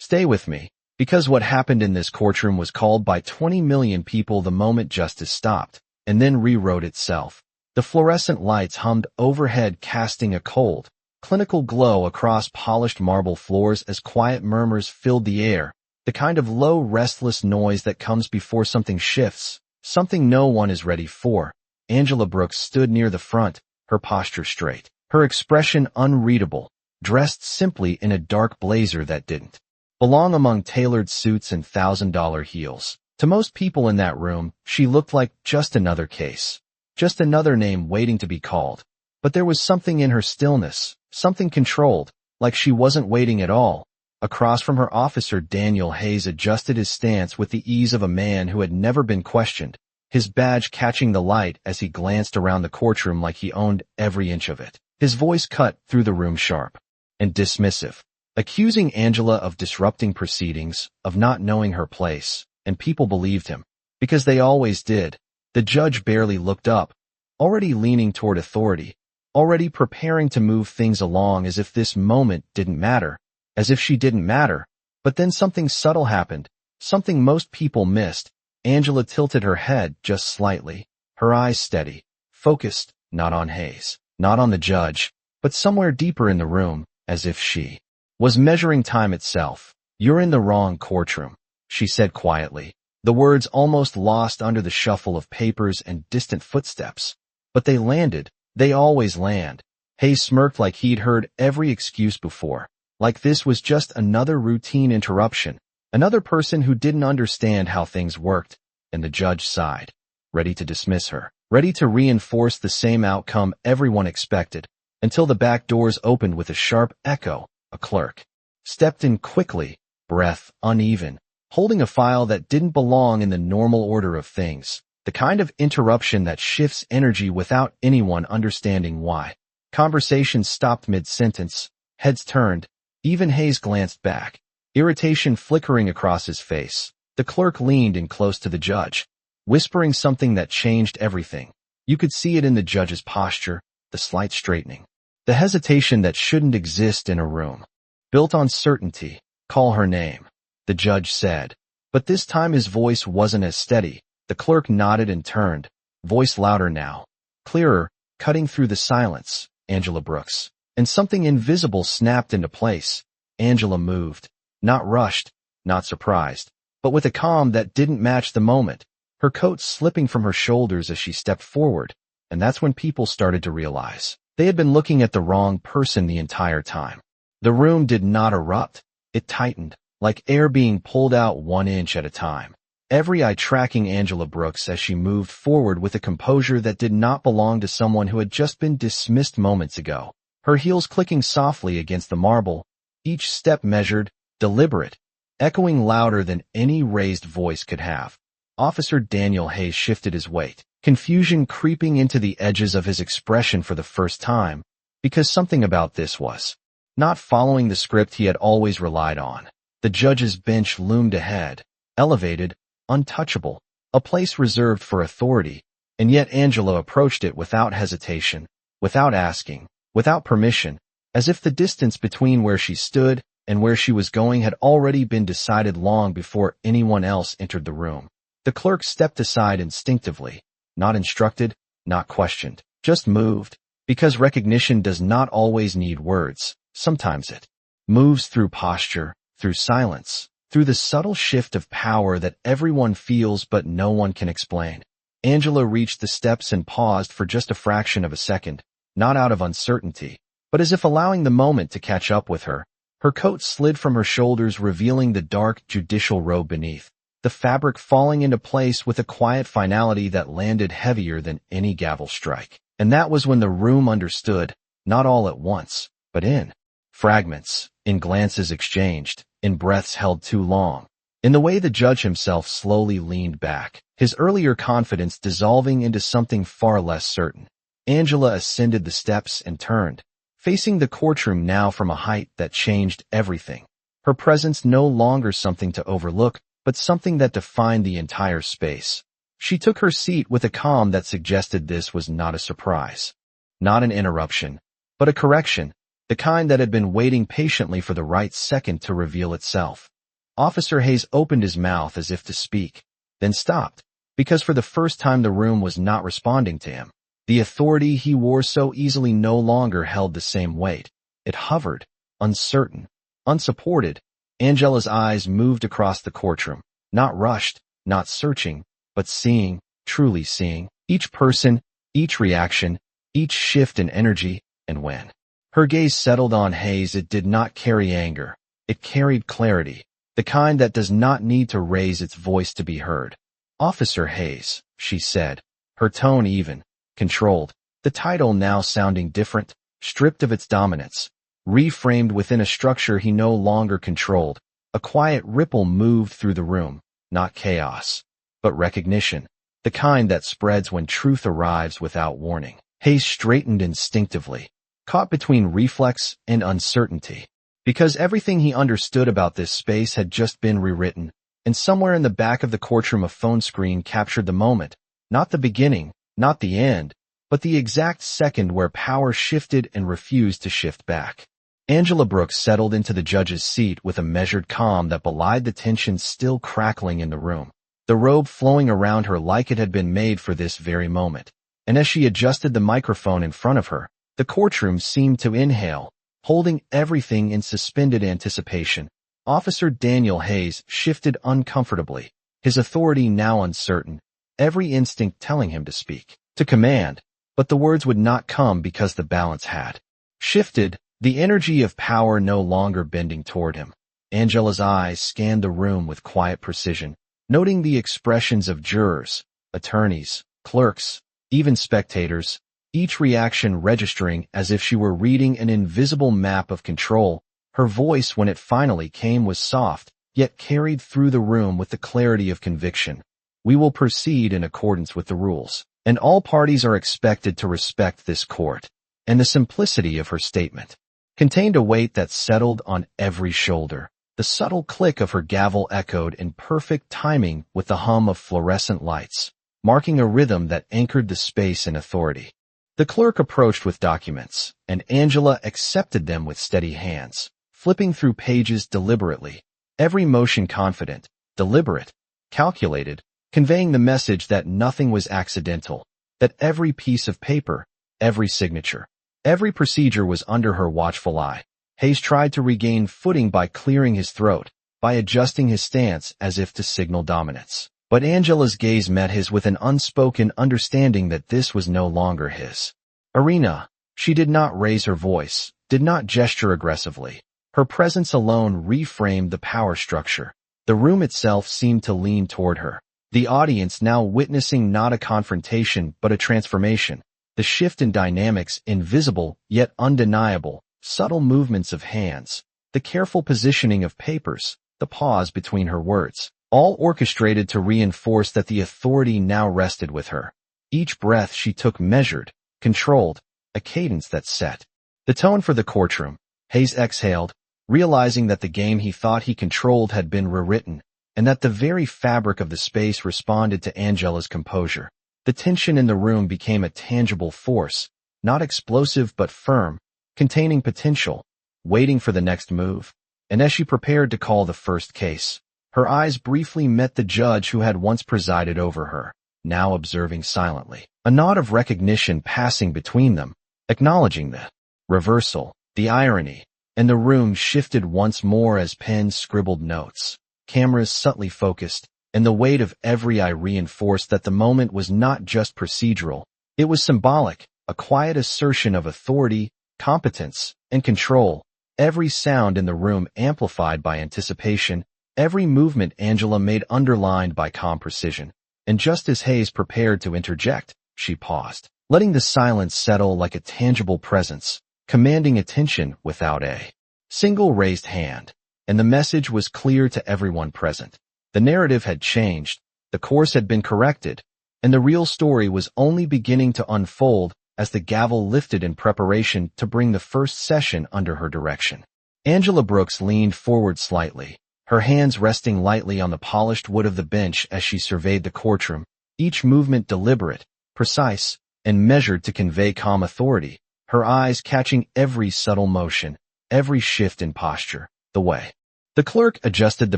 Stay with me, because what happened in this courtroom was called by 20 million people the moment justice stopped, and then rewrote itself. The fluorescent lights hummed overhead, casting a cold, clinical glow across polished marble floors as quiet murmurs filled the air, the kind of low, restless noise that comes before something shifts, something no one is ready for. Angela Brooks stood near the front, her posture straight, her expression unreadable, dressed simply in a dark blazer that didn't belong among tailored suits and $1,000 heels. To most people in that room, she looked like just another case, just another name waiting to be called. But there was something in her stillness, something controlled, like she wasn't waiting at all. Across from her, Officer Daniel Hayes adjusted his stance with the ease of a man who had never been questioned, his badge catching the light as he glanced around the courtroom like he owned every inch of it. His voice cut through the room sharp and dismissive, accusing Angela of disrupting proceedings, of not knowing her place, and people believed him, because they always did. The judge barely looked up, already leaning toward authority, already preparing to move things along as if this moment didn't matter, as if she didn't matter. But then something subtle happened, something most people missed. Angela tilted her head just slightly, her eyes steady, focused, not on Hayes, not on the judge, but somewhere deeper in the room, as if she was measuring time itself. "You're in the wrong courtroom," she said quietly, the words almost lost under the shuffle of papers and distant footsteps. But they landed. They always land. Hayes smirked like he'd heard every excuse before, like this was just another routine interruption, another person who didn't understand how things worked. And the judge sighed, ready to dismiss her, ready to reinforce the same outcome everyone expected, until the back doors opened with a sharp echo. A clerk stepped in quickly, breath uneven, holding a file that didn't belong in the normal order of things, the kind of interruption that shifts energy without anyone understanding why. Conversation stopped mid-sentence, heads turned, even Hayes glanced back, irritation flickering across his face. The clerk leaned in close to the judge, whispering something that changed everything. You could see it in the judge's posture, the slight straightening, the hesitation that shouldn't exist in a room built on certainty. "Call her name," the judge said. But this time his voice wasn't as steady. The clerk nodded and turned, voice louder now, clearer, cutting through the silence. "Angela Brooks." And something invisible snapped into place. Angela moved, not rushed, not surprised, but with a calm that didn't match the moment, her coat slipping from her shoulders as she stepped forward. And that's when people started to realize they had been looking at the wrong person the entire time. The room did not erupt. It tightened, like air being pulled out 1 inch at a time, every eye tracking Angela Brooks as she moved forward with a composure that did not belong to someone who had just been dismissed moments ago. Her heels clicking softly against the marble, each step measured, deliberate, echoing louder than any raised voice could have. Officer Daniel Hayes shifted his weight, confusion creeping into the edges of his expression for the first time, because something about this was not following the script he had always relied on. The judge's bench loomed ahead, elevated, untouchable, a place reserved for authority, and yet Angela approached it without hesitation, without asking, without permission, as if the distance between where she stood and where she was going had already been decided long before anyone else entered the room. The clerk stepped aside instinctively, not instructed, not questioned, just moved, because recognition does not always need words. Sometimes it moves through posture, through silence, through the subtle shift of power that everyone feels but no one can explain. Angela reached the steps and paused for just a fraction of a second, not out of uncertainty, but as if allowing the moment to catch up with her. Her coat slid from her shoulders, revealing the dark judicial robe beneath, the fabric falling into place with a quiet finality that landed heavier than any gavel strike. And that was when the room understood, not all at once, but in fragments, in glances exchanged, in breaths held too long, in the way the judge himself slowly leaned back, his earlier confidence dissolving into something far less certain. Angela ascended the steps and turned, facing the courtroom now from a height that changed everything. Her presence no longer something to overlook, but something that defined the entire space. She took her seat with a calm that suggested this was not a surprise, not an interruption, but a correction, the kind that had been waiting patiently for the right second to reveal itself. Officer Hayes opened his mouth as if to speak, then stopped, because for the first time the room was not responding to him. The authority he wore so easily no longer held the same weight. It hovered, uncertain, unsupported. Angela's eyes moved across the courtroom, not rushed, not searching, but seeing, truly seeing, each person, each reaction, each shift in energy, and when her gaze settled on Hayes, it did not carry anger. It carried clarity, the kind that does not need to raise its voice to be heard. "Officer Hayes," she said, her tone even, controlled, the title now sounding different, stripped of its dominance, reframed within a structure he no longer controlled. A quiet ripple moved through the room, not chaos, but recognition, the kind that spreads when truth arrives without warning. Hayes straightened instinctively, caught between reflex and uncertainty, because everything he understood about this space had just been rewritten, and somewhere in the back of the courtroom a phone screen captured the moment, not the beginning, not the end, but the exact second where power shifted and refused to shift back. Angela Brooks settled into the judge's seat with a measured calm that belied the tension still crackling in the room, the robe flowing around her like it had been made for this very moment. And as she adjusted the microphone in front of her, the courtroom seemed to inhale, holding everything in suspended anticipation. Officer Daniel Hayes shifted uncomfortably, his authority now uncertain, every instinct telling him to speak, to command, but the words would not come because the balance had shifted, the energy of power no longer bending toward him. Angela's eyes scanned the room with quiet precision, noting the expressions of jurors, attorneys, clerks, even spectators, each reaction registering as if she were reading an invisible map of control. Her voice, when it finally came, was soft, yet carried through the room with the clarity of conviction. "We will proceed in accordance with the rules, and all parties are expected to respect this court." And the simplicity of her statement contained a weight that settled on every shoulder. The subtle click of her gavel echoed in perfect timing with the hum of fluorescent lights, marking a rhythm that anchored the space in authority. The clerk approached with documents, and Angela accepted them with steady hands, flipping through pages deliberately, every motion confident, deliberate, calculated, conveying the message that nothing was accidental, that every piece of paper, every signature, every procedure was under her watchful eye. Hayes tried to regain footing by clearing his throat, by adjusting his stance as if to signal dominance. But Angela's gaze met his with an unspoken understanding that this was no longer his arena. She did not raise her voice, did not gesture aggressively. Her presence alone reframed the power structure. The room itself seemed to lean toward her, the audience now witnessing not a confrontation but a transformation. The shift in dynamics, invisible yet undeniable, subtle movements of hands, the careful positioning of papers, the pause between her words, all orchestrated to reinforce that the authority now rested with her. Each breath she took measured, controlled, a cadence that set the tone for the courtroom. Hayes exhaled, realizing that the game he thought he controlled had been rewritten, and that the very fabric of the space responded to Angela's composure. The tension in the room became a tangible force, not explosive but firm, containing potential, waiting for the next move. And as she prepared to call the first case, her eyes briefly met the judge who had once presided over her, now observing silently, a nod of recognition passing between them, acknowledging the reversal, the irony, and the room shifted once more as pens scribbled notes, cameras subtly focused, and the weight of every eye reinforced that the moment was not just procedural, it was symbolic, a quiet assertion of authority, competence, and control. Every sound in the room amplified by anticipation, every movement Angela made underlined by calm precision. And just as Hayes prepared to interject, she paused, letting the silence settle like a tangible presence, commanding attention without a single raised hand. And the message was clear to everyone present. The narrative had changed, the course had been corrected, and the real story was only beginning to unfold as the gavel lifted in preparation to bring the first session under her direction. Angela Brooks leaned forward slightly, her hands resting lightly on the polished wood of the bench as she surveyed the courtroom, each movement deliberate, precise, and measured to convey calm authority, her eyes catching every subtle motion, every shift in posture, the way The clerk adjusted the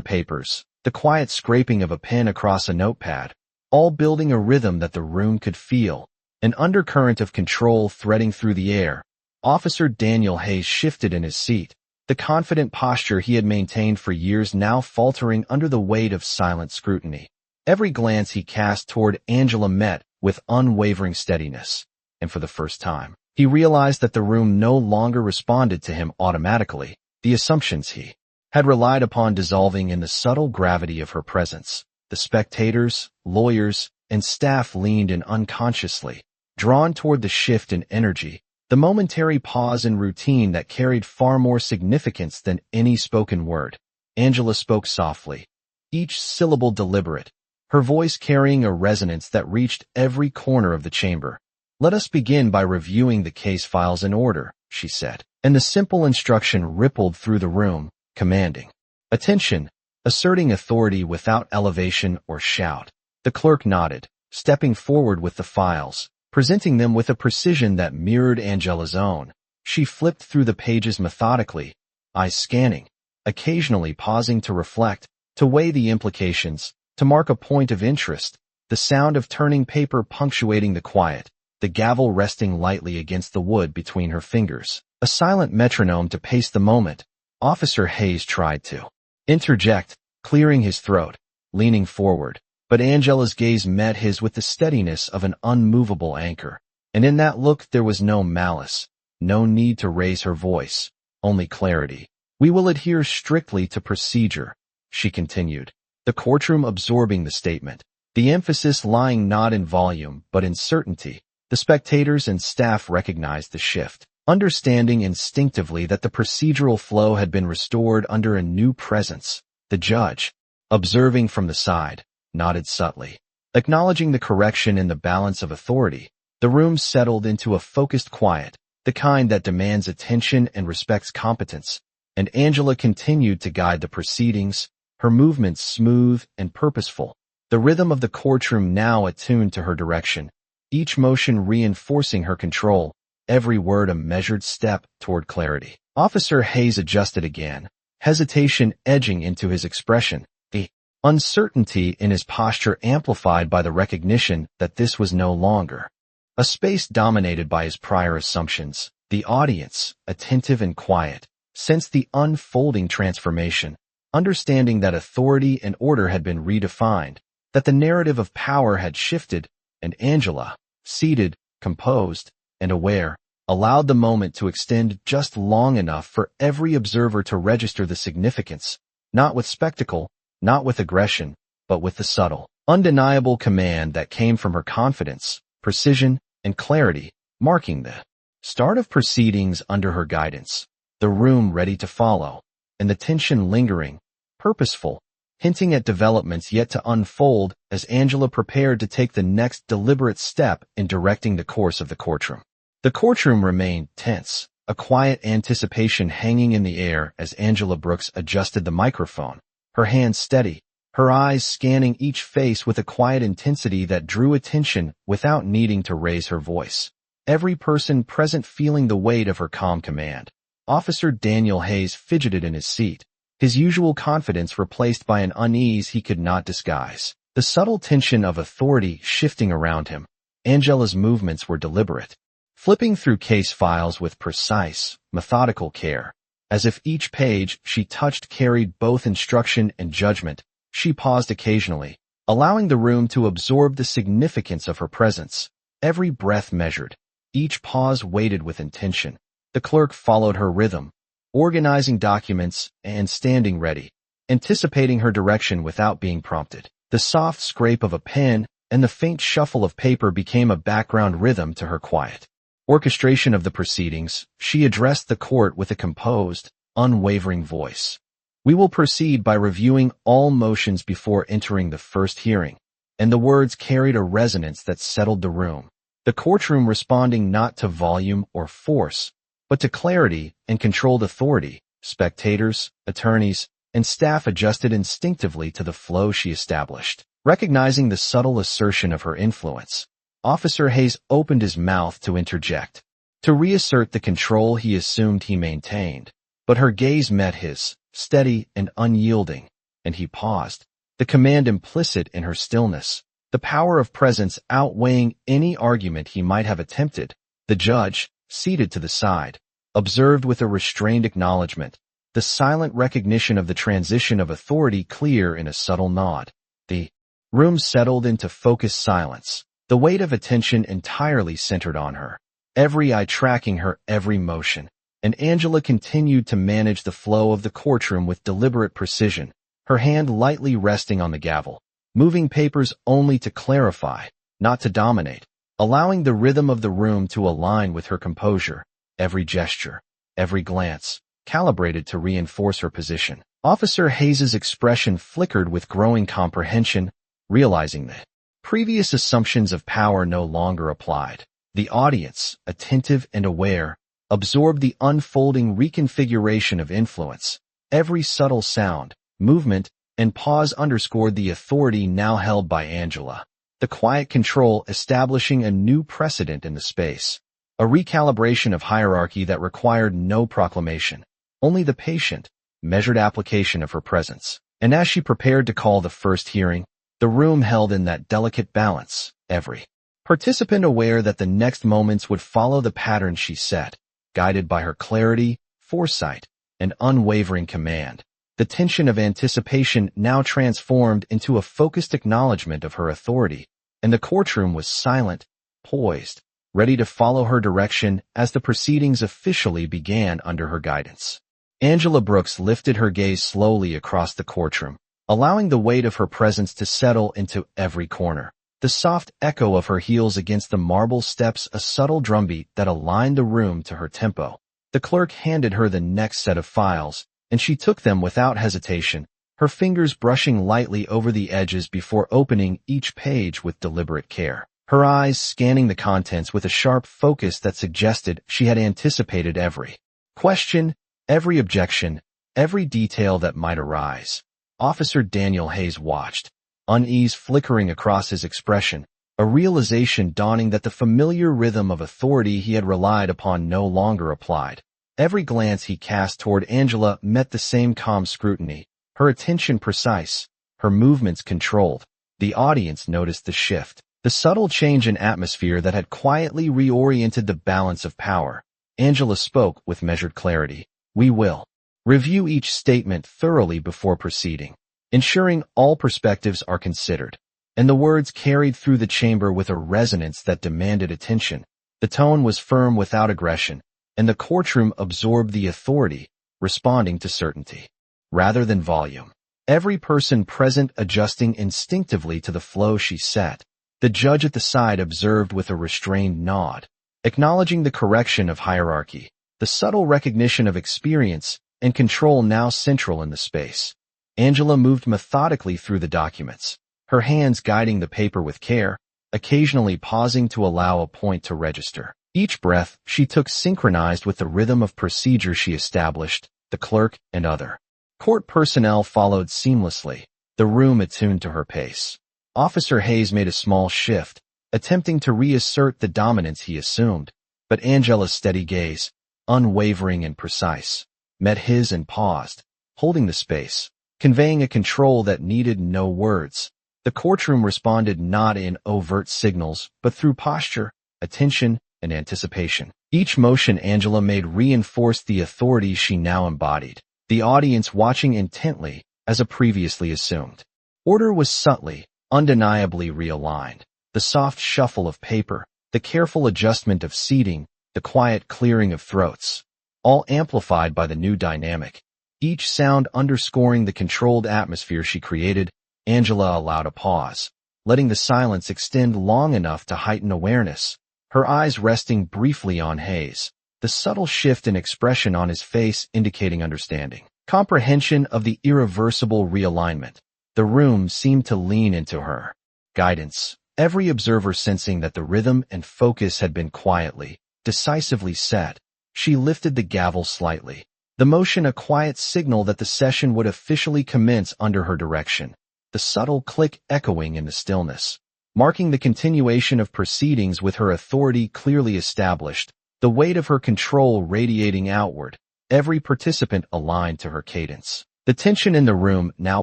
papers, the quiet scraping of a pen across a notepad, all building a rhythm that the room could feel, an undercurrent of control threading through the air. Officer Daniel Hayes shifted in his seat, the confident posture he had maintained for years now faltering under the weight of silent scrutiny. Every glance he cast toward Angela met with unwavering steadiness, and for the first time, he realized that the room no longer responded to him automatically. The assumptions he had relied upon dissolving in the subtle gravity of her presence. The spectators, lawyers, and staff leaned in unconsciously, drawn toward the shift in energy, the momentary pause in routine that carried far more significance than any spoken word. Angela spoke softly, each syllable deliberate, her voice carrying a resonance that reached every corner of the chamber. "Let us begin by reviewing the case files in order," she said, and the simple instruction rippled through the room, commanding attention, asserting authority without elevation or shout. The clerk nodded, stepping forward with the files, presenting them with a precision that mirrored Angela's own. She flipped through the pages methodically, eyes scanning, occasionally pausing to reflect, to weigh the implications, to mark a point of interest, the sound of turning paper punctuating the quiet, the gavel resting lightly against the wood between her fingers, a silent metronome to pace the moment. Officer Hayes tried to interject, clearing his throat, leaning forward, but Angela's gaze met his with the steadiness of an unmovable anchor, and in that look there was no malice, no need to raise her voice, only clarity. "We will adhere strictly to procedure," she continued, the courtroom absorbing the statement, the emphasis lying not in volume but in certainty. The spectators and staff recognized the shift, understanding instinctively that the procedural flow had been restored under a new presence. The judge, observing from the side, nodded subtly, acknowledging the correction in the balance of authority. The room settled into a focused quiet, the kind that demands attention and respects competence, and Angela continued to guide the proceedings, her movements smooth and purposeful, the rhythm of the courtroom now attuned to her direction, each motion reinforcing her control, every word a measured step toward clarity. Officer Hayes adjusted again, hesitation edging into his expression, the uncertainty in his posture amplified by the recognition that this was no longer a space dominated by his prior assumptions. The audience, attentive and quiet, sensed the unfolding transformation, understanding that authority and order had been redefined, that the narrative of power had shifted, and Angela, seated, composed, and aware, allowed the moment to extend just long enough for every observer to register the significance, not with spectacle, not with aggression, but with the subtle, undeniable command that came from her confidence, precision, and clarity, marking the start of proceedings under her guidance, the room ready to follow, and the tension lingering, purposeful, hinting at developments yet to unfold as Angela prepared to take the next deliberate step in directing the course of the courtroom. The courtroom remained tense, a quiet anticipation hanging in the air as Angela Brooks adjusted the microphone, her hands steady, her eyes scanning each face with a quiet intensity that drew attention without needing to raise her voice. Every person present feeling the weight of her calm command. Officer Daniel Hayes fidgeted in his seat, his usual confidence replaced by an unease he could not disguise, the subtle tension of authority shifting around him. Angela's movements were deliberate, flipping through case files with precise, methodical care, as if each page she touched carried both instruction and judgment. She paused occasionally, allowing the room to absorb the significance of her presence, every breath measured, each pause weighted with intention. The clerk followed her rhythm, organizing documents and standing ready, anticipating her direction without being prompted. The soft scrape of a pen and the faint shuffle of paper became a background rhythm to her quiet orchestration of the proceedings. She addressed the court with a composed, unwavering voice. "We will proceed by reviewing all motions before entering the first hearing," and the words carried a resonance that settled the room, the courtroom responding not to volume or force, but to clarity and controlled authority. Spectators, attorneys, and staff adjusted instinctively to the flow she established, recognizing the subtle assertion of her influence. Officer Hayes opened his mouth to interject, to reassert the control he assumed he maintained, but her gaze met his, steady and unyielding, and he paused, the command implicit in her stillness, the power of presence outweighing any argument he might have attempted. The judge, seated to the side, observed with a restrained acknowledgement, the silent recognition of the transition of authority clear in a subtle nod. The room settled into focused silence, the weight of attention entirely centered on her, every eye tracking her every motion, and Angela continued to manage the flow of the courtroom with deliberate precision, her hand lightly resting on the gavel, moving papers only to clarify, not to dominate, allowing the rhythm of the room to align with her composure, every gesture, every glance, calibrated to reinforce her position. Officer Hayes's expression flickered with growing comprehension, realizing that previous assumptions of power no longer applied. The audience, attentive and aware, absorbed the unfolding reconfiguration of influence. Every subtle sound, movement, and pause underscored the authority now held by Angela. The quiet control establishing a new precedent in the space. A recalibration of hierarchy that required no proclamation, only the patient, measured application of her presence. And as she prepared to call the first hearing, the room held in that delicate balance, every participant aware that the next moments would follow the pattern she set, guided by her clarity, foresight, and unwavering command. The tension of anticipation now transformed into a focused acknowledgement of her authority, and the courtroom was silent, poised, ready to follow her direction as the proceedings officially began under her guidance. Angela Brooks lifted her gaze slowly across the courtroom, allowing the weight of her presence to settle into every corner. The soft echo of her heels against the marble steps, a subtle drumbeat that aligned the room to her tempo. The clerk handed her the next set of files, and she took them without hesitation, her fingers brushing lightly over the edges before opening each page with deliberate care. Her eyes scanning the contents with a sharp focus that suggested she had anticipated every question, every objection, every detail that might arise. Officer Daniel Hayes watched, unease flickering across his expression, a realization dawning that the familiar rhythm of authority he had relied upon no longer applied. Every glance he cast toward Angela met the same calm scrutiny, her attention precise, her movements controlled. The audience noticed the shift, the subtle change in atmosphere that had quietly reoriented the balance of power. Angela spoke with measured clarity. "We will review each statement thoroughly before proceeding, ensuring all perspectives are considered." And the words carried through the chamber with a resonance that demanded attention. The tone was firm without aggression, and the courtroom absorbed the authority, responding to certainty, rather than volume. Every person present adjusting instinctively to the flow she set. The judge at the side observed with a restrained nod, acknowledging the correction of hierarchy, the subtle recognition of experience and control now central in the space. Angela moved methodically through the documents, her hands guiding the paper with care, occasionally pausing to allow a point to register. Each breath she took synchronized with the rhythm of procedure she established. The clerk and other court personnel followed seamlessly, the room attuned to her pace. Officer Hayes made a small shift, attempting to reassert the dominance he assumed, but Angela's steady gaze, unwavering and precise, met his and paused, holding the space, conveying a control that needed no words. The courtroom responded not in overt signals, but through posture, attention, and anticipation. Each motion Angela made reinforced the authority she now embodied, the audience watching intently as a previously assumed. Order was subtly, undeniably realigned. The soft shuffle of paper, the careful adjustment of seating, the quiet clearing of throats, all amplified by the new dynamic. Each sound underscoring the controlled atmosphere she created. Angela allowed a pause, letting the silence extend long enough to heighten awareness, her eyes resting briefly on Hayes, the subtle shift in expression on his face indicating understanding, comprehension of the irreversible realignment. The room seemed to lean into her guidance, every observer sensing that the rhythm and focus had been quietly, decisively set. She lifted the gavel slightly, the motion a quiet signal that the session would officially commence under her direction, the subtle click echoing in the stillness, marking the continuation of proceedings with her authority clearly established, the weight of her control radiating outward, every participant aligned to her cadence. The tension in the room now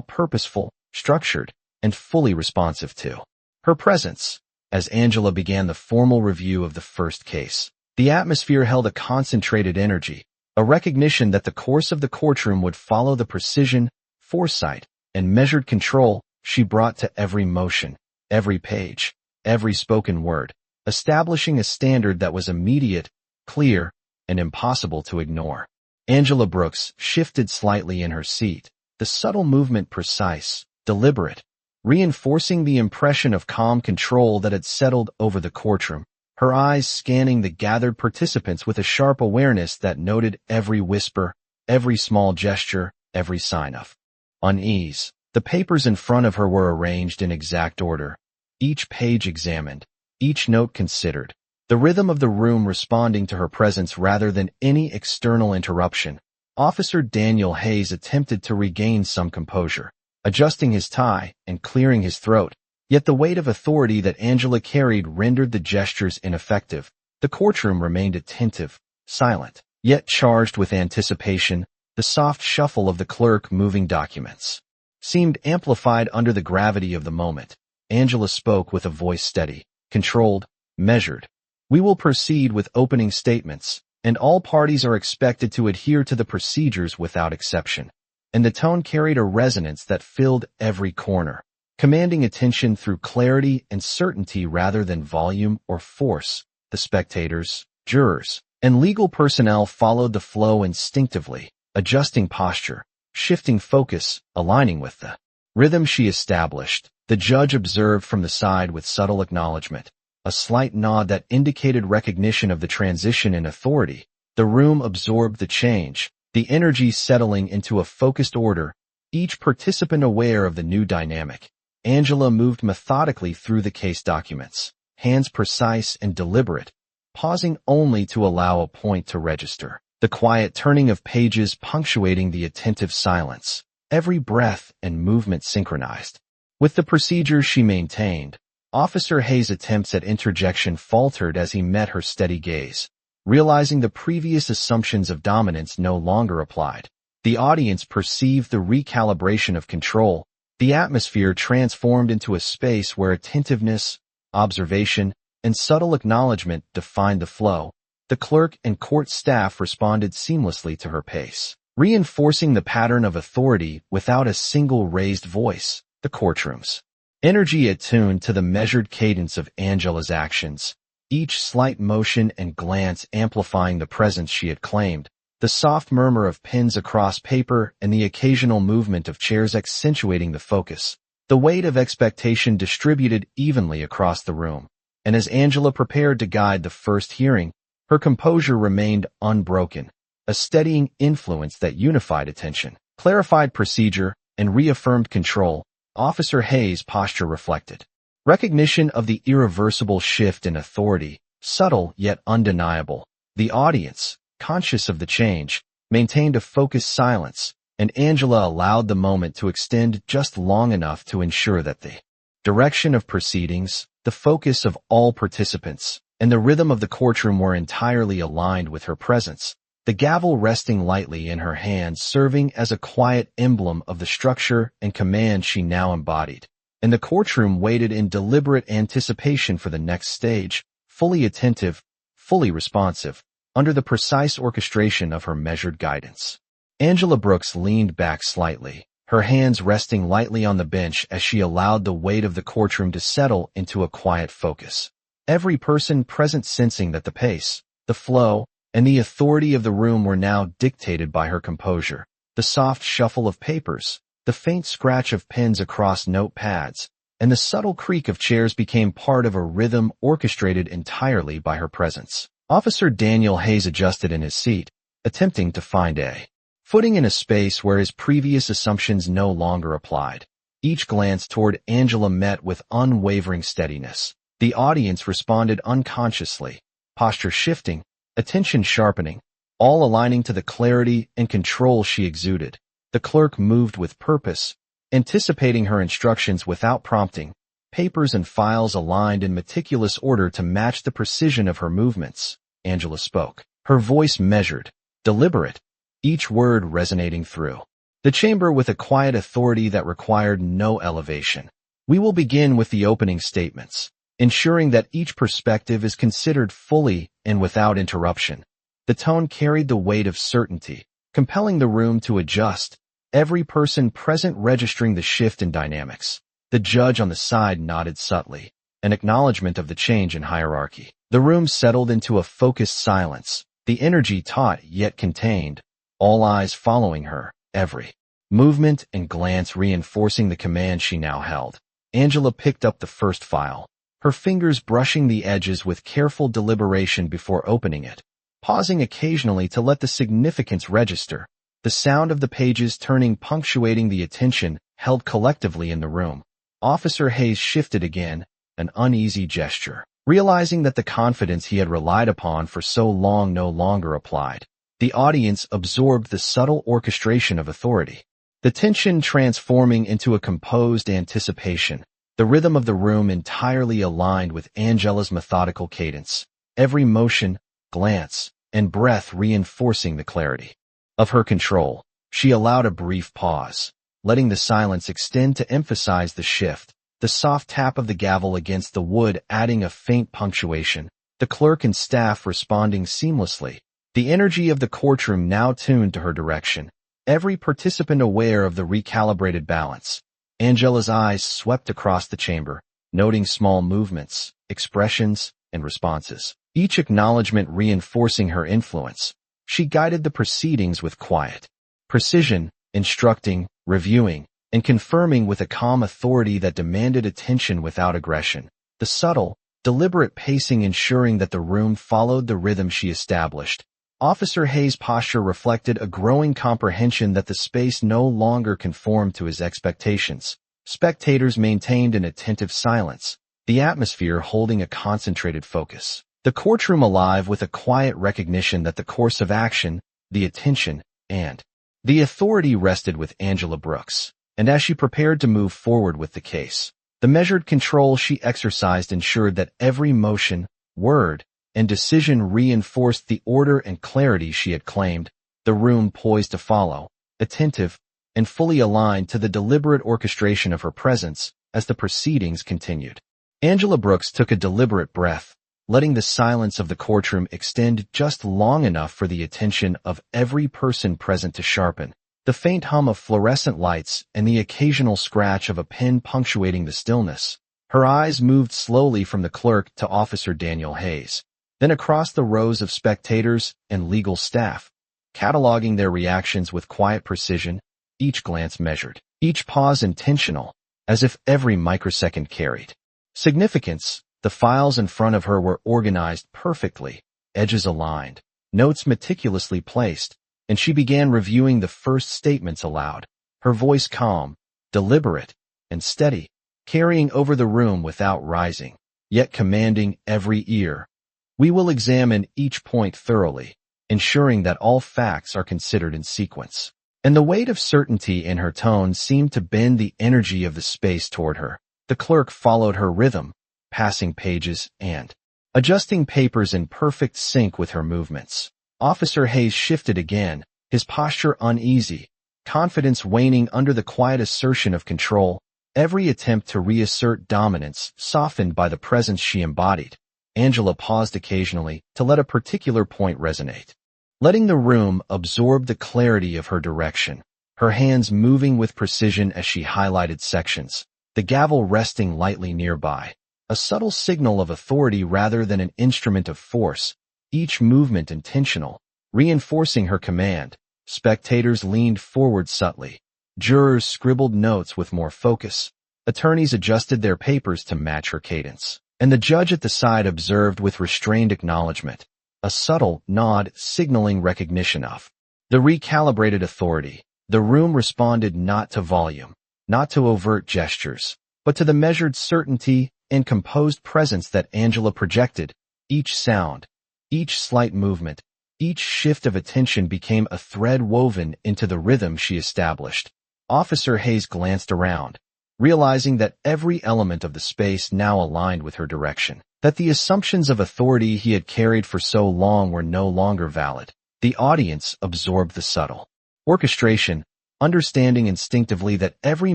purposeful, structured, and fully responsive to her presence. As Angela began the formal review of the first case, the atmosphere held a concentrated energy, a recognition that the course of the courtroom would follow the precision, foresight, and measured control she brought to every motion, every page, every spoken word, establishing a standard that was immediate, clear, and impossible to ignore. Angela Brooks shifted slightly in her seat, the subtle movement precise, deliberate, reinforcing the impression of calm control that had settled over the courtroom, her eyes scanning the gathered participants with a sharp awareness that noted every whisper, every small gesture, every sign of unease. The papers in front of her were arranged in exact order, each page examined, each note considered, the rhythm of the room responding to her presence rather than any external interruption. Officer Daniel Hayes attempted to regain some composure, adjusting his tie and clearing his throat, yet the weight of authority that Angela carried rendered the gestures ineffective. The courtroom remained attentive, silent, yet charged with anticipation. The soft shuffle of the clerk moving documents seemed amplified under the gravity of the moment. Angela spoke with a voice steady, controlled, measured. "We will proceed with opening statements, and all parties are expected to adhere to the procedures without exception." And the tone carried a resonance that filled every corner, commanding attention through clarity and certainty rather than volume or force. The spectators, jurors, and legal personnel followed the flow instinctively, adjusting posture, shifting focus, aligning with the rhythm she established. The judge observed from the side with subtle acknowledgement, a slight nod that indicated recognition of the transition in authority. The room absorbed the change, the energy settling into a focused order, each participant aware of the new dynamic. Angela moved methodically through the case documents, hands precise and deliberate, pausing only to allow a point to register, the quiet turning of pages punctuating the attentive silence, every breath and movement synchronized with the procedures she maintained. Officer Hayes' attempts at interjection faltered as he met her steady gaze, realizing the previous assumptions of dominance no longer applied. The audience perceived the recalibration of control. The atmosphere transformed into a space where attentiveness, observation, and subtle acknowledgement defined the flow. The clerk and court staff responded seamlessly to her pace, reinforcing the pattern of authority without a single raised voice. The courtroom's energy attuned to the measured cadence of Angela's actions, each slight motion and glance amplifying the presence she had claimed. The soft murmur of pens across paper and the occasional movement of chairs accentuating the focus. The weight of expectation distributed evenly across the room, and as Angela prepared to guide the first hearing, her composure remained unbroken, a steadying influence that unified attention, clarified procedure, and reaffirmed control. Officer Hayes' posture reflected recognition of the irreversible shift in authority, subtle yet undeniable. The audience, conscious of the change, maintained a focused silence, and Angela allowed the moment to extend just long enough to ensure that the direction of proceedings, the focus of all participants, and the rhythm of the courtroom were entirely aligned with her presence. The gavel resting lightly in her hand serving as a quiet emblem of the structure and command she now embodied. And the courtroom waited in deliberate anticipation for the next stage, fully attentive, fully responsive, under the precise orchestration of her measured guidance. Angela Brooks leaned back slightly, her hands resting lightly on the bench as she allowed the weight of the courtroom to settle into a quiet focus. Every person present sensing that the pace, the flow, and the authority of the room were now dictated by her composure. The soft shuffle of papers, the faint scratch of pens across notepads, and the subtle creak of chairs became part of a rhythm orchestrated entirely by her presence. Officer Daniel Hayes adjusted in his seat, attempting to find a footing in a space where his previous assumptions no longer applied. Each glance toward Angela met with unwavering steadiness. The audience responded unconsciously, posture shifting, attention sharpening, all aligning to the clarity and control she exuded. The clerk moved with purpose, anticipating her instructions without prompting, papers and files aligned in meticulous order to match the precision of her movements. Angela spoke, her voice measured, deliberate, each word resonating through The chamber with a quiet authority that required no elevation. We will begin with the opening statements, ensuring that each perspective is considered fully and without interruption. The tone carried the weight of certainty, compelling the room to adjust, every person present registering the shift in dynamics. The judge on the side nodded subtly, an acknowledgement of the change in hierarchy. The room settled into a focused silence, the energy taut yet contained, all eyes following her, every movement and glance reinforcing the command she now held. Angela picked up the first file, her fingers brushing the edges with careful deliberation before opening it, pausing occasionally to let the significance register, the sound of the pages turning punctuating the attention held collectively in the room. Officer Hayes shifted again, an uneasy gesture, realizing that the confidence he had relied upon for so long no longer applied. The audience absorbed the subtle orchestration of authority, the tension transforming into a composed anticipation, the rhythm of the room entirely aligned with Angela's methodical cadence, every motion, glance, and breath reinforcing the clarity of her control. She allowed a brief pause, letting the silence extend to emphasize the shift, the soft tap of the gavel against the wood adding a faint punctuation, the clerk and staff responding seamlessly, the energy of the courtroom now tuned to her direction, every participant aware of the recalibrated balance. Angela's eyes swept across the chamber, noting small movements, expressions, and responses, each acknowledgement reinforcing her influence. She guided the proceedings with quiet precision, instructing, reviewing, and confirming with a calm authority that demanded attention without aggression. The subtle, deliberate pacing ensuring that the room followed the rhythm she established. Officer Hayes' posture reflected a growing comprehension that the space no longer conformed to his expectations. Spectators maintained an attentive silence, the atmosphere holding a concentrated focus. The courtroom alive with a quiet recognition that the course of action, the attention, and the authority rested with Angela Brooks. And as she prepared to move forward with the case, the measured control she exercised ensured that every motion, word, and decision reinforced the order and clarity she had claimed, the room poised to follow, attentive, and fully aligned to the deliberate orchestration of her presence as the proceedings continued. Angela Brooks took a deliberate breath, letting the silence of the courtroom extend just long enough for the attention of every person present to sharpen. The faint hum of fluorescent lights and the occasional scratch of a pen punctuating the stillness. Her eyes moved slowly from the clerk to Officer Daniel Hayes, then across the rows of spectators and legal staff, cataloging their reactions with quiet precision, each glance measured, each pause intentional, as if every microsecond carried significance. The files in front of her were organized perfectly, edges aligned, notes meticulously placed, and she began reviewing the first statements aloud, her voice calm, deliberate, and steady, carrying over the room without rising, yet commanding every ear. We will examine each point thoroughly, ensuring that all facts are considered in sequence. And the weight of certainty in her tone seemed to bend the energy of the space toward her. The clerk followed her rhythm, passing pages and adjusting papers in perfect sync with her movements. Officer Hayes shifted again, his posture uneasy, confidence waning under the quiet assertion of control, every attempt to reassert dominance softened by the presence she embodied. Angela paused occasionally to let a particular point resonate, letting the room absorb the clarity of her direction, her hands moving with precision as she highlighted sections, the gavel resting lightly nearby, a subtle signal of authority rather than an instrument of force, each movement intentional, reinforcing her command. Spectators leaned forward subtly. Jurors scribbled notes with more focus. Attorneys adjusted their papers to match her cadence. And the judge at the side observed with restrained acknowledgement, a subtle nod signaling recognition of the recalibrated authority. The room responded not to volume, not to overt gestures, but to the measured certainty and composed presence that Angela projected. Each sound, each slight movement, each shift of attention became a thread woven into the rhythm she established. Officer Hayes glanced around, realizing that every element of the space now aligned with her direction, that the assumptions of authority he had carried for so long were no longer valid. The audience absorbed the subtle orchestration, Understanding instinctively that every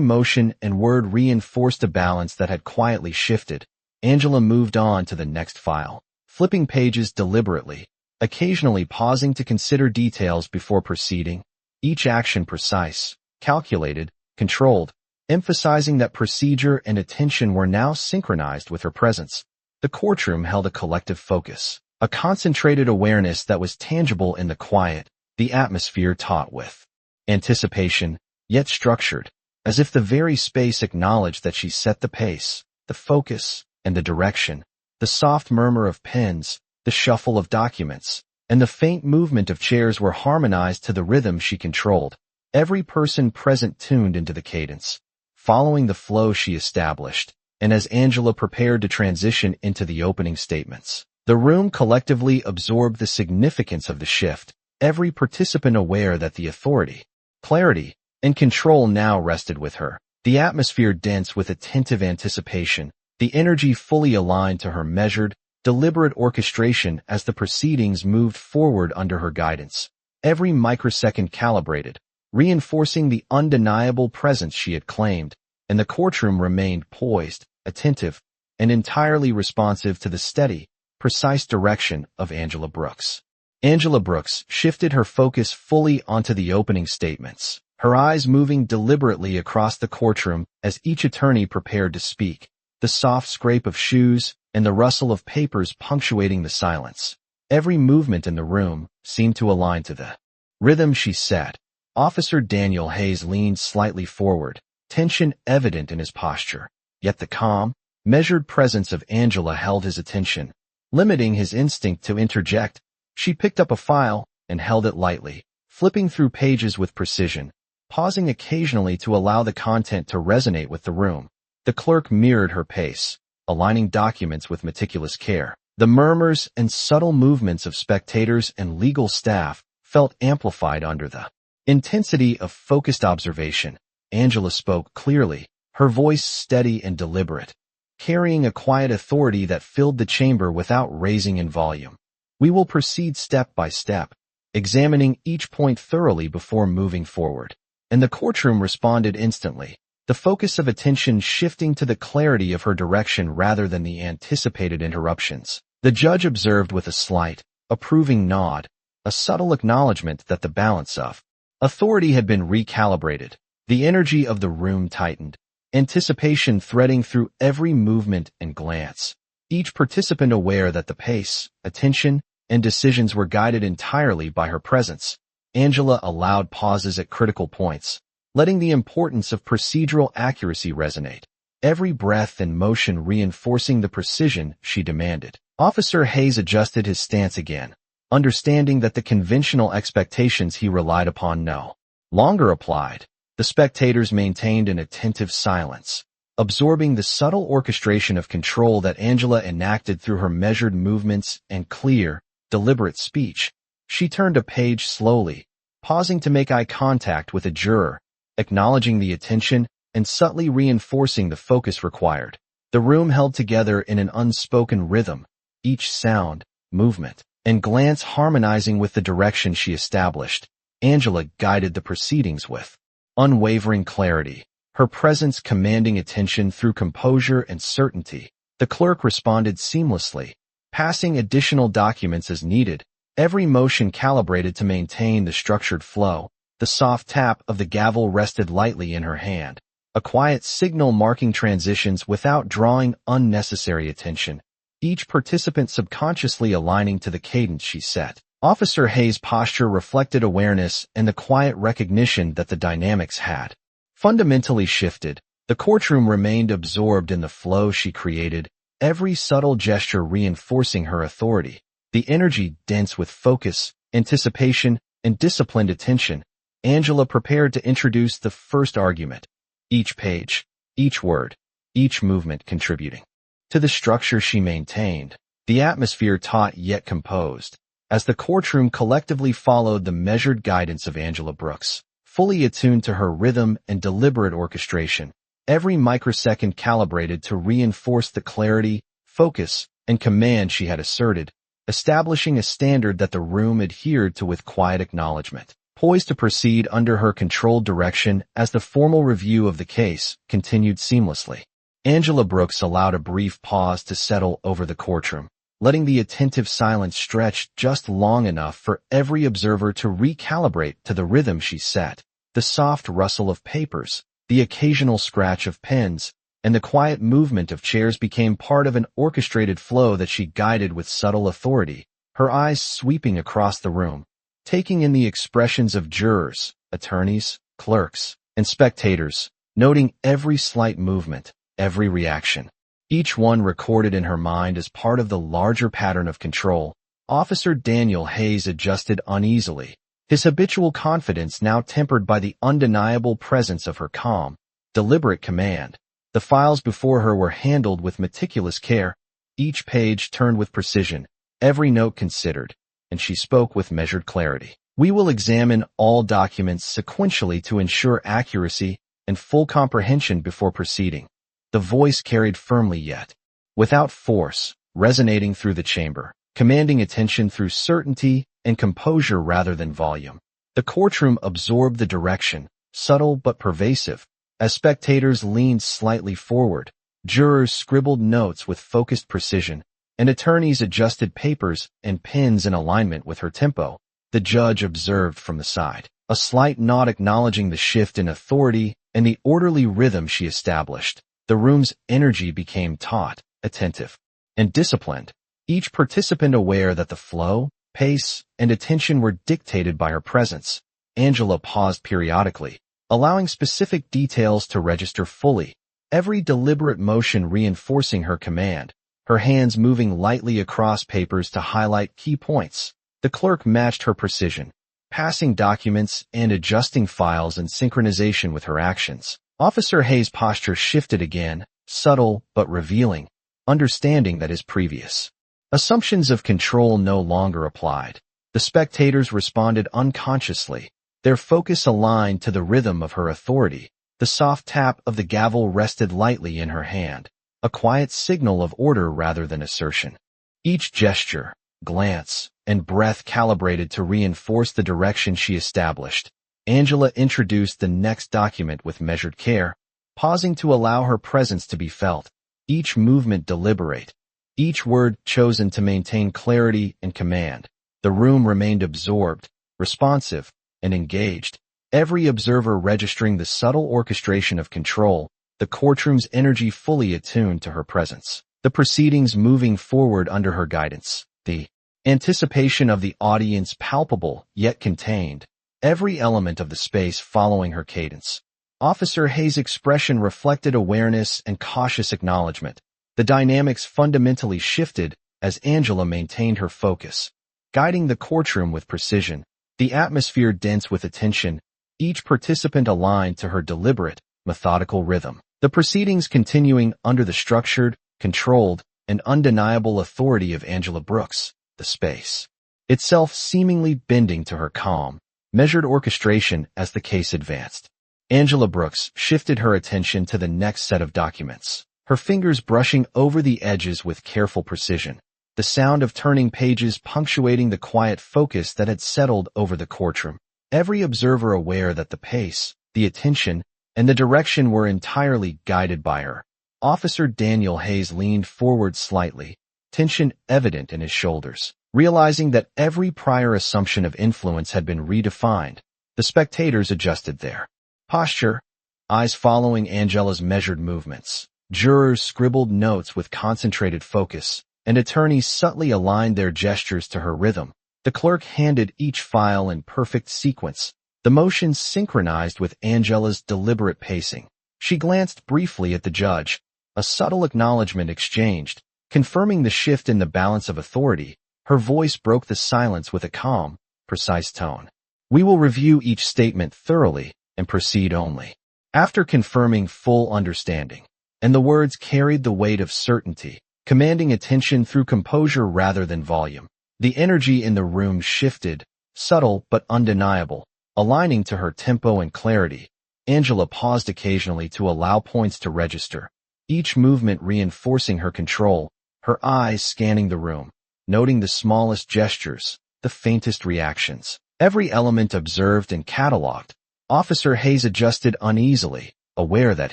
motion and word reinforced a balance that had quietly shifted, Angela moved on to the next file, flipping pages deliberately, occasionally pausing to consider details before proceeding, each action precise, calculated, controlled, emphasizing that procedure and attention were now synchronized with her presence. The courtroom held a collective focus, a concentrated awareness that was tangible in the quiet, the atmosphere taut with anticipation, yet structured, as if the very space acknowledged that she set the pace, the focus, and the direction. The soft murmur of pens, the shuffle of documents, and the faint movement of chairs were harmonized to the rhythm she controlled. Every person present tuned into the cadence, following the flow she established, and as Angela prepared to transition into the opening statements, the room collectively absorbed the significance of the shift, every participant aware that the authority, clarity, and control now rested with her, the atmosphere dense with attentive anticipation, the energy fully aligned to her measured, deliberate orchestration as the proceedings moved forward under her guidance, every microsecond calibrated, reinforcing the undeniable presence she had claimed, and the courtroom remained poised, attentive, and entirely responsive to the steady, precise direction of Angela Brooks. Angela Brooks shifted her focus fully onto the opening statements, her eyes moving deliberately across the courtroom as each attorney prepared to speak, the soft scrape of shoes and the rustle of papers punctuating the silence. Every movement in the room seemed to align to the rhythm she set. Officer Daniel Hayes leaned slightly forward, tension evident in his posture, yet the calm, measured presence of Angela held his attention, limiting his instinct to interject. She picked up a file and held it lightly, flipping through pages with precision, pausing occasionally to allow the content to resonate with the room. The clerk mirrored her pace, aligning documents with meticulous care. The murmurs and subtle movements of spectators and legal staff felt amplified under the intensity of focused observation. Angela spoke clearly, her voice steady and deliberate, carrying a quiet authority that filled the chamber without raising in volume. We will proceed step by step, examining each point thoroughly before moving forward. And the courtroom responded instantly, the focus of attention shifting to the clarity of her direction rather than the anticipated interruptions. The judge observed with a slight, approving nod, a subtle acknowledgement that the balance of authority had been recalibrated. The energy of the room tightened, anticipation threading through every movement and glance. Each participant aware that the pace, attention, and decisions were guided entirely by her presence. Angela allowed pauses at critical points, letting the importance of procedural accuracy resonate, every breath and motion reinforcing the precision she demanded. Officer Hayes adjusted his stance again, understanding that the conventional expectations he relied upon no longer applied. The spectators maintained an attentive silence, absorbing the subtle orchestration of control that Angela enacted through her measured movements and clear, deliberate speech. She turned a page slowly, pausing to make eye contact with a juror, acknowledging the attention and subtly reinforcing the focus required. The room held together in an unspoken rhythm, each sound, movement, and glance harmonizing with the direction she established. Angela guided the proceedings with unwavering clarity, her presence commanding attention through composure and certainty. The clerk responded seamlessly, passing additional documents as needed, every motion calibrated to maintain the structured flow. The soft tap of the gavel rested lightly in her hand, a quiet signal marking transitions without drawing unnecessary attention, each participant subconsciously aligning to the cadence she set. Officer Hayes' posture reflected awareness and the quiet recognition that the dynamics had fundamentally shifted. The courtroom remained absorbed in the flow she created, every subtle gesture reinforcing her authority, the energy dense with focus, anticipation, and disciplined attention. Angela prepared to introduce the first argument, each page, each word, each movement contributing to the structure she maintained, the atmosphere taut yet composed, as the courtroom collectively followed the measured guidance of Angela Brooks, fully attuned to her rhythm and deliberate orchestration, every microsecond calibrated to reinforce the clarity, focus, and command she had asserted, establishing a standard that the room adhered to with quiet acknowledgement. poised to proceed under her controlled direction as the formal review of the case continued seamlessly. Angela Brooks allowed a brief pause to settle over the courtroom, letting the attentive silence stretch just long enough for every observer to recalibrate to the rhythm she set. The soft rustle of papers, the occasional scratch of pens, and the quiet movement of chairs became part of an orchestrated flow that she guided with subtle authority, her eyes sweeping across the room, taking in the expressions of jurors, attorneys, clerks, and spectators, noting every slight movement, every reaction. Each one recorded in her mind as part of the larger pattern of control. Officer Daniel Hayes adjusted uneasily, his habitual confidence now tempered by the undeniable presence of her calm, deliberate command. The files before her were handled with meticulous care, each page turned with precision, every note considered, and she spoke with measured clarity. We will examine all documents sequentially to ensure accuracy and full comprehension before proceeding. The voice carried firmly yet without force, resonating through the chamber, commanding attention through certainty and composure rather than volume. The courtroom absorbed the direction, subtle but pervasive, as spectators leaned slightly forward, jurors scribbled notes with focused precision, and attorneys adjusted papers and pens in alignment with her tempo. The judge observed from the side, a slight nod acknowledging the shift in authority and the orderly rhythm she established. The room's energy became taut, attentive, and disciplined, each participant aware that the flow, pace, and attention were dictated by her presence. Angela paused periodically, allowing specific details to register fully, every deliberate motion reinforcing her command, her hands moving lightly across papers to highlight key points. The clerk matched her precision, passing documents and adjusting files in synchronization with her actions. Officer Hayes' posture shifted again, subtle but revealing, understanding that his previous assumptions of control no longer applied. The spectators responded unconsciously, their focus aligned to the rhythm of her authority. The soft tap of the gavel rested lightly in her hand, a quiet signal of order rather than assertion. Each gesture, glance, and breath calibrated to reinforce the direction she established. Angela introduced the next document with measured care, pausing to allow her presence to be felt, each movement deliberate, each word chosen to maintain clarity and command. The room remained absorbed, responsive, and engaged, every observer registering the subtle orchestration of control, the courtroom's energy fully attuned to her presence. The proceedings moving forward under her guidance, the anticipation of the audience palpable yet contained, every element of the space following her cadence. Officer Hayes' expression reflected awareness and cautious acknowledgement. The dynamics fundamentally shifted as Angela maintained her focus, guiding the courtroom with precision, the atmosphere dense with attention, each participant aligned to her deliberate, methodical rhythm. The proceedings continuing under the structured, controlled, and undeniable authority of Angela Brooks, the space itself seemingly bending to her calm, measured orchestration as the case advanced. Angela Brooks shifted her attention to the next set of documents, her fingers brushing over the edges with careful precision, the sound of turning pages punctuating the quiet focus that had settled over the courtroom. Every observer aware that the pace, the attention, and the direction were entirely guided by her. Officer Daniel Hayes leaned forward slightly, tension evident in his shoulders, realizing that every prior assumption of influence had been redefined. The spectators adjusted their posture, eyes following Angela's measured movements. Jurors scribbled notes with concentrated focus, and attorneys subtly aligned their gestures to her rhythm. The clerk handed each file in perfect sequence, the motions synchronized with Angela's deliberate pacing. She glanced briefly at the judge, a subtle acknowledgement exchanged, confirming the shift in the balance of authority. Her voice broke the silence with a calm, precise tone. We will review each statement thoroughly and proceed only after confirming full understanding. And the words carried the weight of certainty, commanding attention through composure rather than volume. The energy in the room shifted, subtle but undeniable, aligning to her tempo and clarity. Angela paused occasionally to allow points to register, each movement reinforcing her control, her eyes scanning the room, noting the smallest gestures, the faintest reactions. Every element observed and catalogued. Officer Hayes adjusted uneasily, aware that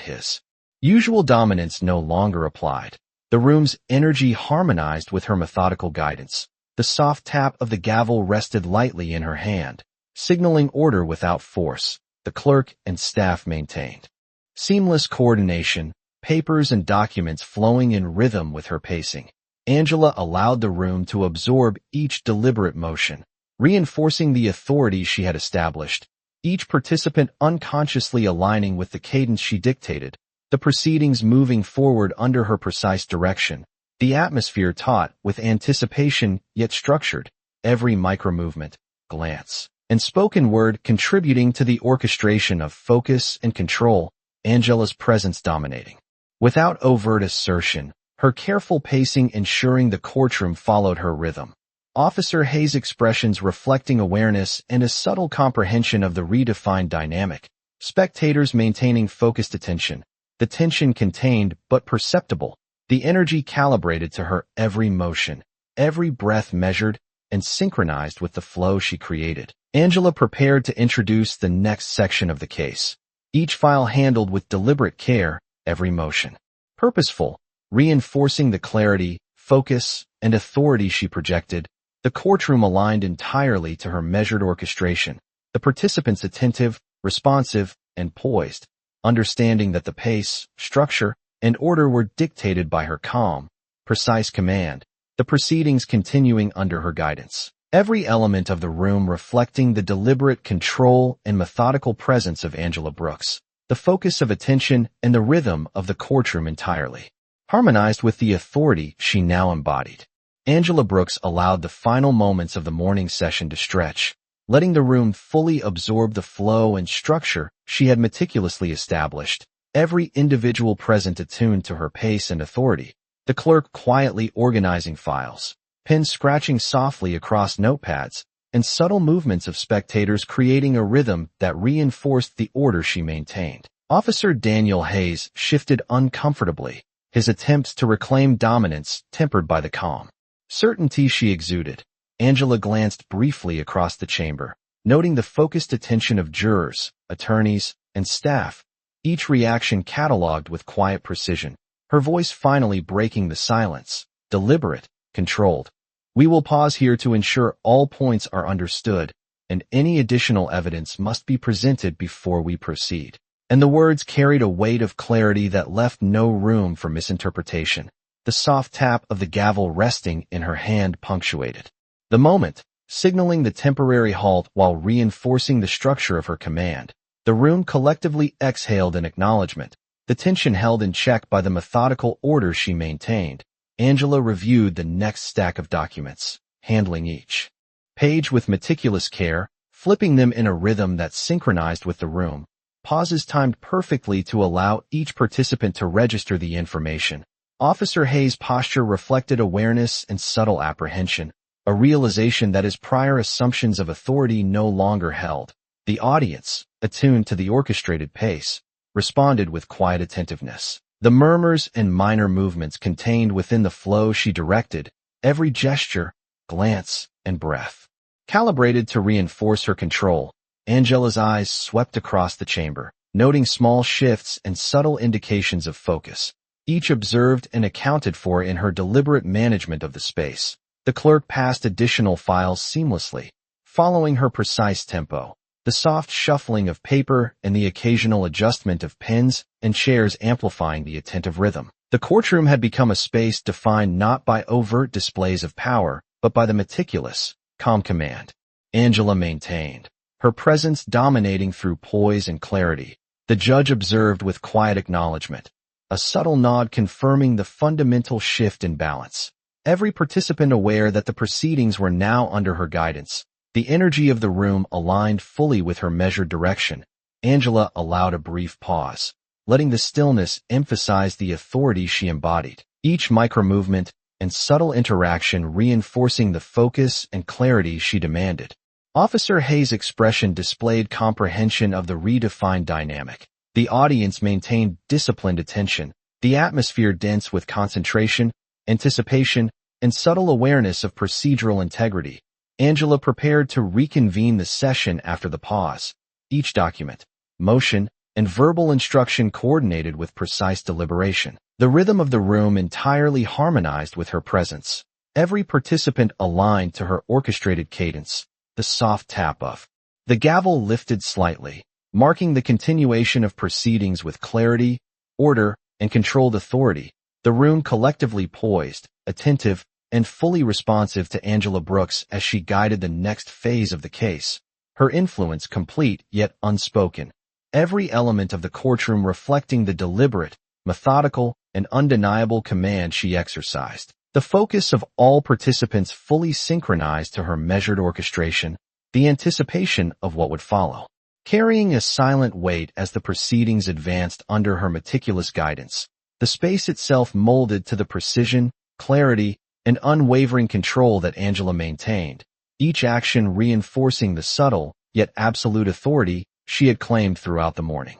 his usual dominance no longer applied. The room's energy harmonized with her methodical guidance. The soft tap of the gavel rested lightly in her hand, signaling order without force. The clerk and staff maintained seamless coordination, papers and documents flowing in rhythm with her pacing. Angela allowed the room to absorb each deliberate motion, reinforcing the authority she had established, each participant unconsciously aligning with the cadence she dictated, the proceedings moving forward under her precise direction, the atmosphere taut with anticipation yet structured, every micro-movement, glance, and spoken word contributing to the orchestration of focus and control, Angela's presence dominating. Without overt assertion, her careful pacing ensuring the courtroom followed her rhythm. Officer Hayes' expressions reflecting awareness and a subtle comprehension of the redefined dynamic, spectators maintaining focused attention, the tension contained but perceptible, the energy calibrated to her every motion, every breath measured and synchronized with the flow she created. Angela prepared to introduce the next section of the case, each file handled with deliberate care, every motion purposeful, reinforcing the clarity, focus, and authority she projected. The courtroom aligned entirely to her measured orchestration, the participants attentive, responsive, and poised, understanding that the pace, structure, and order were dictated by her calm, precise command, the proceedings continuing under her guidance. Every element of the room reflecting the deliberate control and methodical presence of Angela Brooks, the focus of attention and the rhythm of the courtroom entirely harmonized with the authority she now embodied. Angela Brooks allowed the final moments of the morning session to stretch, letting the room fully absorb the flow and structure she had meticulously established, every individual present attuned to her pace and authority, the clerk quietly organizing files, pens scratching softly across notepads, and subtle movements of spectators creating a rhythm that reinforced the order she maintained. Officer Daniel Hayes shifted uncomfortably, his attempts to reclaim dominance tempered by the calm certainty she exuded. Angela glanced briefly across the chamber, noting the focused attention of jurors, attorneys, and staff, each reaction catalogued with quiet precision, her voice finally breaking the silence, deliberate, controlled. We will pause here to ensure all points are understood, and any additional evidence must be presented before we proceed. And the words carried a weight of clarity that left no room for misinterpretation. The soft tap of the gavel resting in her hand punctuated the moment, signaling the temporary halt while reinforcing the structure of her command. The room collectively exhaled in acknowledgement, the tension held in check by the methodical order she maintained. Angela reviewed the next stack of documents, handling each page with meticulous care, flipping them in a rhythm that synchronized with the room, pauses timed perfectly to allow each participant to register the information. Officer Hayes' posture reflected awareness and subtle apprehension, a realization that his prior assumptions of authority no longer held. The audience, attuned to the orchestrated pace, responded with quiet attentiveness. The murmurs and minor movements contained within the flow she directed, every gesture, glance, and breath, calibrated to reinforce her control. Angela's eyes swept across the chamber, noting small shifts and subtle indications of focus, each observed and accounted for in her deliberate management of the space. The clerk passed additional files seamlessly, following her precise tempo, the soft shuffling of paper and the occasional adjustment of pens and chairs amplifying the attentive rhythm. The courtroom had become a space defined not by overt displays of power, but by the meticulous, calm command Angela maintained, her presence dominating through poise and clarity. The judge observed with quiet acknowledgement, a subtle nod confirming the fundamental shift in balance. Every participant aware that the proceedings were now under her guidance. The energy of the room aligned fully with her measured direction. Angela allowed a brief pause, letting the stillness emphasize the authority she embodied, each micro-movement and subtle interaction reinforcing the focus and clarity she demanded. Officer Hayes' expression displayed comprehension of the redefined dynamic. The audience maintained disciplined attention, the atmosphere dense with concentration, anticipation, and subtle awareness of procedural integrity. Angela prepared to reconvene the session after the pause. Each document, motion, and verbal instruction coordinated with precise deliberation. The rhythm of the room entirely harmonized with her presence. Every participant aligned to her orchestrated cadence, the soft tap of the gavel lifted slightly, marking the continuation of proceedings with clarity, order, and controlled authority. The room collectively poised, attentive, and fully responsive to Angela Brooks as she guided the next phase of the case. Her influence complete yet unspoken. Every element of the courtroom reflecting the deliberate, methodical, and undeniable command she exercised. The focus of all participants fully synchronized to her measured orchestration, the anticipation of what would follow. Carrying a silent weight as the proceedings advanced under her meticulous guidance, the space itself molded to the precision, clarity, and unwavering control that Angela maintained, each action reinforcing the subtle, yet absolute authority she had claimed throughout the morning.